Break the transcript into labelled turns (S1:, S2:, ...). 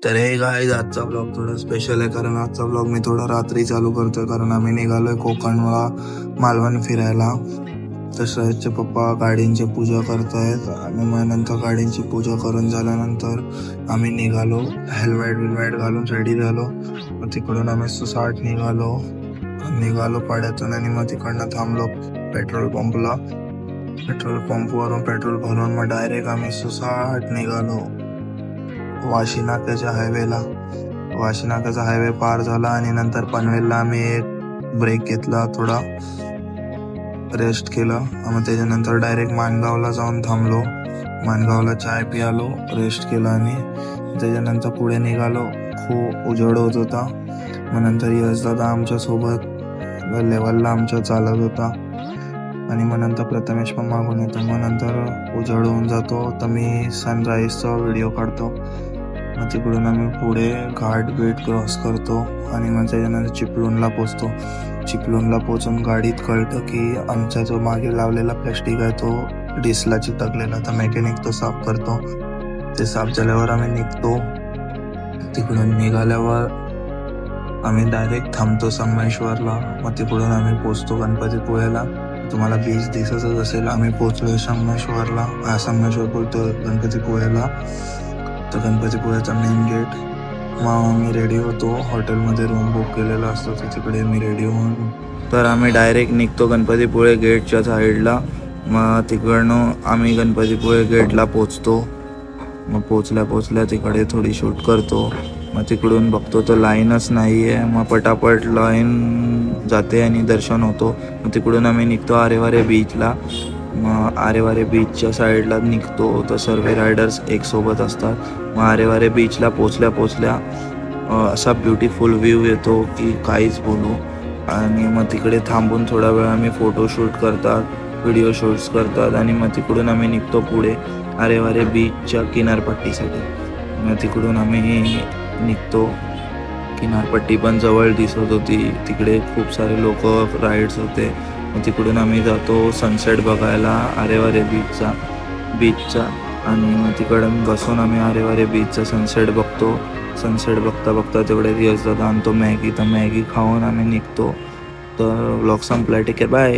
S1: तर हे गाईज आजचा ब्लॉग थोडा स्पेशल आहे, कारण आजचा ब्लॉग मी थोडा रात्री चालू करतोय, कारण आम्ही निघालोय कोकणला मालवण फिरायला. तर सहजचे पप्पा गाडींची पूजा करतायत आणि मग नंतर गाडींची पूजा करून झाल्यानंतर आम्ही निघालो. हेल्मेट घालून रेडी झालो. मग तिकडून आम्ही सुसाट निघालो पाड्यातून आणि मग तिकडनं थांबलो पेट्रोल पंपवरून पेट्रोल भरून मग डायरेक्ट आम्ही सुसाट निघालो वाशी नाक्याच्या हायवे पार झाला आणि नंतर पनवेलला आम्ही एक ब्रेक घेतला, थोडा रेस्ट केलं. मग त्याच्यानंतर डायरेक्ट माणगावला जाऊन थांबलो. माणगावला चाय पियालो, रेस्ट केला आणि त्याच्यानंतर पुढे निघालो. खूप उजेड होत होता. मग नंतर यशदादा आमच्या सोबत लेवलला आमच्या चालत होता आणि मग नंतर प्रथमेश पण मागून येतो. मग नंतर उजेड होऊन जातो तर मी सनराईजचा व्हिडिओ काढतो. मग तिकडून आम्ही पुढे घाट क्रॉस करतो आणि मग त्याच्यानंतर चिपळूणला पोचून गाडीत कळतं की आमचा जो मागे लावलेला प्लॅस्टिक आहे तो डिसला चिटकलेला. तर मेकॅनिक तो साफ करतो. ते साफ झाल्यावर आम्ही निघतो. तिकडून निघाल्यावर आम्ही डायरेक्ट थांबतो संगमेश्वरला. मग तिकडून आम्ही पोचतो गणपतीपुळ्याला. तुम्हाला बीच दिसतच असेल. आम्ही पोचलोय संगमेश्वरला. संगमेश्वर बोलतो गणपतीपुळ्याला. तर गणपतीपुळ्याचा मेन गेट. मग आम्ही रेडी होतो. हॉटेलमध्ये रूम बुक केलेला असतो तर तिकडे मी रेडी होऊन तर आम्ही डायरेक्ट निघतो गणपतीपुळे गेटच्या साईडला. मग तिकडनं आम्ही गणपतीपुळे गेटला पोचतो. मग पोचल्या तिकडे थोडी शूट करतो. मग तिकडून बघतो तर लाईनच नाही आहे. मग पटापट लाईन जाते आणि दर्शन होतो. मग तिकडून आम्ही निघतो आरेवारे बीचला. मग आरेवारे बीचच्या साईडला निघतो तर सर्व रायडर्स एक सोबत असतात. मग आरेवारे बीचला पोचल्या असा ब्युटिफुल व्ह्यू येतो की काहीच बोलू. आणि मग तिकडे थांबून थोडा वेळ आम्ही फोटोशूट करतात, व्हिडिओ शूट्स करतात आणि मग तिकडून आम्ही निघतो पुढे आरेवारे बीचच्या किनारपट्टीसाठी. मग तिकडून आम्ही निघतो. किनारपट्टी पण जवळ दिसत होती. तिकडे खूप सारे लोक राईड्स होते. मग तिकडून आम्ही जातो सनसेट बघायला आरेवारे बीचचा आणि मग तिकडून बसून आम्ही आरेवारे बीचचा सनसेट बघतो. सनसेट बघता तेवढे यशदादा आणतो मॅगी. तर मॅगी खाऊन आम्ही निघतो. तर व्लॉग संपला. Take care, bye.